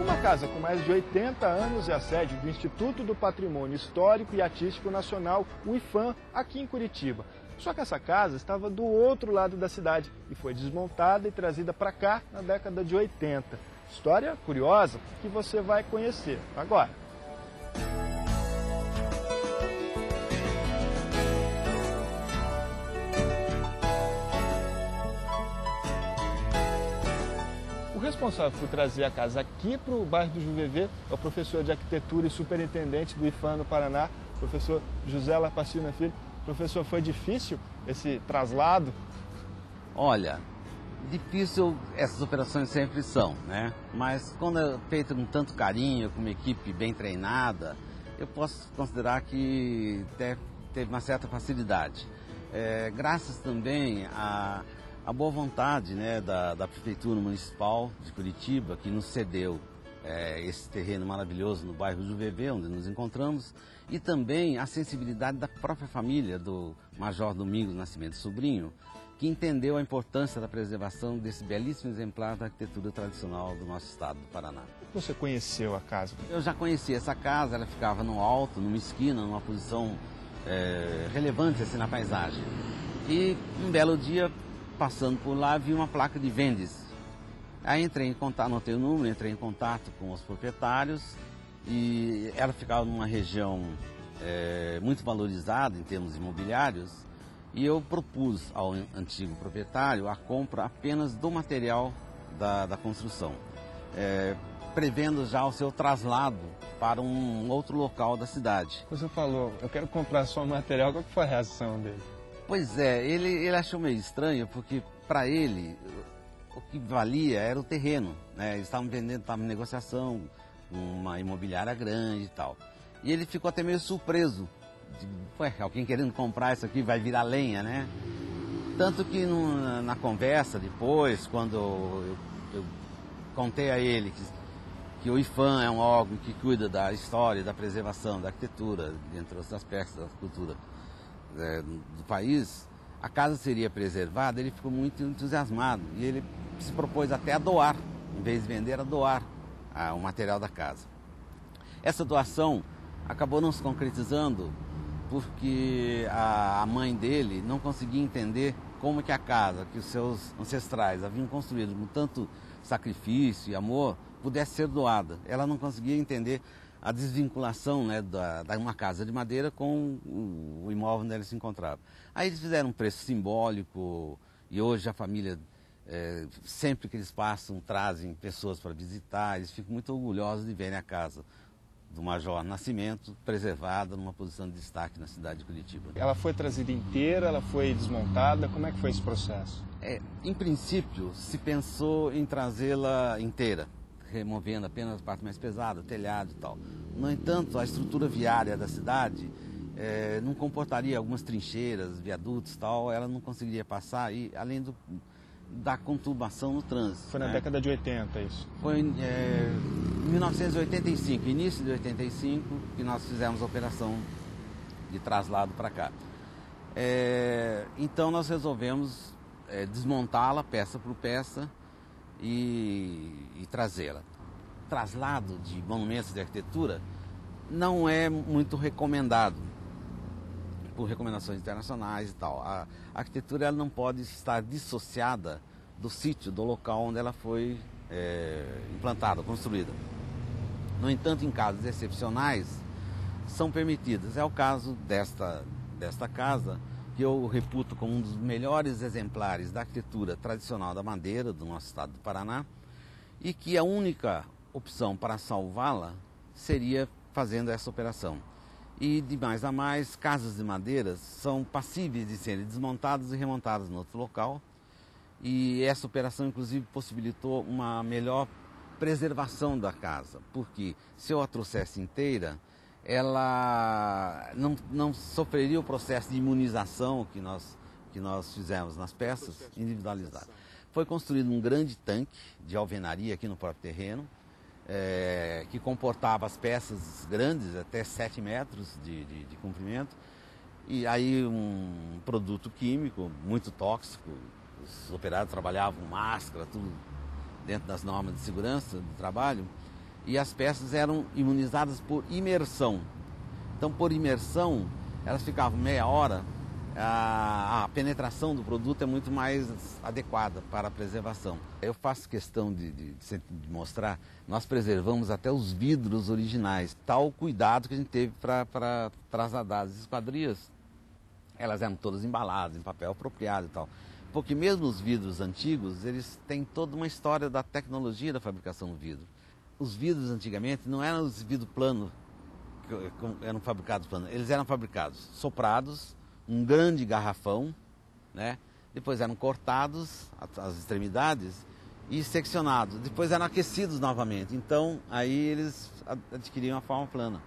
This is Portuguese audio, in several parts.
Uma casa com mais de 80 anos é a sede do Instituto do Patrimônio Histórico e Artístico Nacional, o IPHAN, aqui em Curitiba. Só que essa casa estava do outro lado da cidade e foi desmontada e trazida para cá na década de 80. História curiosa que você vai conhecer agora. O responsável por trazer a casa aqui para o bairro do Juvevê é o professor de arquitetura e superintendente do IPHAN no Paraná, professor José Lapacina Filho. Professor, foi difícil esse traslado? Olha, difícil essas operações sempre são, né? Mas quando é feito com tanto carinho, com uma equipe bem treinada, eu posso considerar que teve uma certa facilidade. Graças também à boa vontade, né, da Prefeitura Municipal de Curitiba, que nos cedeu esse terreno maravilhoso no bairro do Juvevê, onde nos encontramos, e também a sensibilidade da própria família do Major Domingos Nascimento Sobrinho, que entendeu a importância da preservação desse belíssimo exemplar da arquitetura tradicional do nosso estado do Paraná. Você conheceu a casa? Eu já conheci essa casa, ela ficava no alto, numa esquina, numa posição relevante assim, na paisagem. E um belo dia, passando por lá, vi uma placa de vendas. Aí entrei em contato, anotei o número, entrei em contato com os proprietários e ela ficava numa região muito valorizada em termos imobiliários e eu propus ao antigo proprietário a compra apenas do material da construção, prevendo já o seu traslado para um outro local da cidade. Você falou, eu quero comprar só o material, qual que foi a reação dele? Pois é, ele achou meio estranho porque para ele o que valia era o terreno, né? Eles estavam vendendo, estavam em negociação com uma imobiliária grande e tal. E ele ficou até meio surpreso. Alguém querendo comprar isso aqui vai virar lenha, né? Tanto que na conversa depois, quando eu contei a ele que o IPHAN é um órgão que cuida da história, da preservação, da arquitetura, entre outros aspectos da cultura do país, a casa seria preservada, ele ficou muito entusiasmado e ele se propôs até a doar, em vez de vender, a doar o material da casa. Essa doação acabou não se concretizando porque a mãe dele não conseguia entender como que a casa que os seus ancestrais haviam construído com tanto sacrifício e amor pudesse ser doada. Ela não conseguia entender a desvinculação, né, de uma casa de madeira com o imóvel onde ela se encontrava. Aí eles fizeram um preço simbólico e hoje a família, sempre que eles passam, trazem pessoas para visitar, eles ficam muito orgulhosos de verem a casa do Major Nascimento preservada numa posição de destaque na cidade de Curitiba. Ela foi trazida inteira, ela foi desmontada, como é que foi esse processo? Em princípio, se pensou em trazê-la inteira, removendo apenas a parte mais pesada, telhado e tal. No entanto, a estrutura viária da cidade não comportaria algumas trincheiras, viadutos e tal, ela não conseguiria passar, e além da conturbação no trânsito. Foi na década de 80 isso? Foi em 1985, início de 85, que nós fizemos a operação de traslado para cá. Então nós resolvemos desmontá-la peça por peça e trazê-la. Traslado de monumentos de arquitetura não é muito recomendado por recomendações internacionais e tal. A arquitetura ela não pode estar dissociada do sítio, do local onde ela foi implantada, construída. No entanto, em casos excepcionais, são permitidas. É o caso desta casa, que eu reputo como um dos melhores exemplares da arquitetura tradicional da madeira do nosso estado do Paraná, e que a única opção para salvá-la seria fazendo essa operação. E de mais a mais, casas de madeira são passíveis de serem desmontadas e remontadas em outro local, e essa operação inclusive possibilitou uma melhor preservação da casa, porque se eu a trouxesse inteira, ela não sofreria o processo de imunização que nós fizemos nas peças individualizadas. Foi construído um grande tanque de alvenaria aqui no próprio terreno, que comportava as peças grandes, até 7 metros de comprimento, e aí um produto químico muito tóxico. Os operários trabalhavam com máscara, tudo dentro das normas de segurança do trabalho, e as peças eram imunizadas por imersão. Então, por imersão, elas ficavam meia hora, a penetração do produto é muito mais adequada para a preservação. Eu faço questão de mostrar, nós preservamos até os vidros originais, tal cuidado que a gente teve para trasladar as esquadrias. Elas eram todas embaladas em papel apropriado e tal. Porque mesmo os vidros antigos, eles têm toda uma história da tecnologia da fabricação do vidro. Os vidros antigamente não eram os vidros planos, eram fabricados planos, eles eram fabricados soprados, um grande garrafão, né? Depois eram cortados as extremidades e seccionados, depois eram aquecidos novamente, então aí eles adquiriam a forma plana.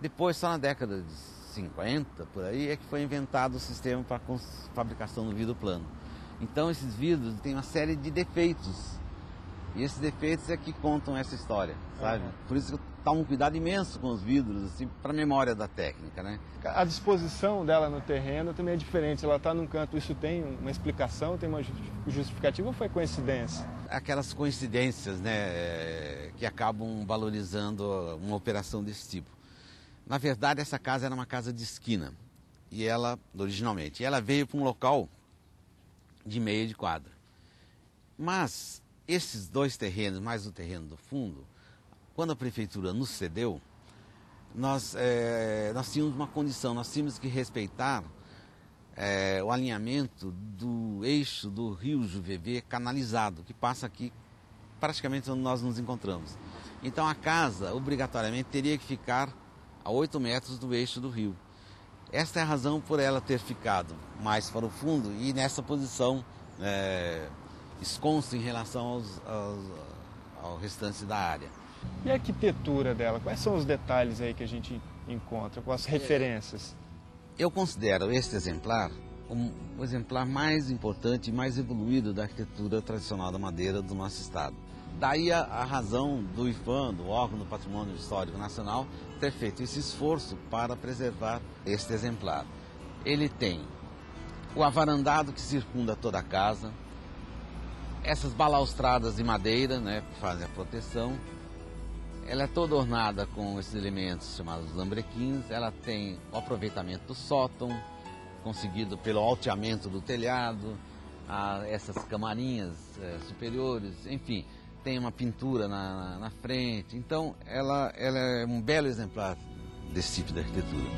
Depois, só na década de 50, por aí, é que foi inventado o sistema para a fabricação do vidro plano. Então esses vidros têm uma série de defeitos, e esses defeitos é que contam essa história, sabe? Por isso que está um cuidado imenso com os vidros, assim, para a memória da técnica, né? A disposição dela no terreno também é diferente. Ela está num canto, isso tem uma explicação, tem uma justificativa ou foi coincidência? Aquelas coincidências, né, que acabam valorizando uma operação desse tipo. Na verdade, essa casa era uma casa de esquina, e ela, originalmente, ela veio para um local de meia de quadra. Mas esses dois terrenos, mais o terreno do fundo, quando a prefeitura nos cedeu, nós tínhamos uma condição, nós tínhamos que respeitar o alinhamento do eixo do rio Juvevê canalizado, que passa aqui praticamente onde nós nos encontramos. Então a casa, obrigatoriamente, teria que ficar a 8 metros do eixo do rio. Esta é a razão por ela ter ficado mais para o fundo e nessa posição esconso em relação ao restante da área. E a arquitetura dela? Quais são os detalhes aí que a gente encontra, com as referências? Eu considero este exemplar o exemplar mais importante e mais evoluído da arquitetura tradicional da madeira do nosso estado. Daí a razão do IPHAN, do órgão do Patrimônio Histórico Nacional, ter feito esse esforço para preservar este exemplar. Ele tem o avarandado que circunda toda a casa, essas balaustradas de madeira, né, que fazem a proteção. Ela é toda ornada com esses elementos chamados lambrequins. Ela tem o aproveitamento do sótão, conseguido pelo alteamento do telhado, essas camarinhas superiores, enfim, tem uma pintura na frente. Então, ela é um belo exemplar desse tipo de arquitetura.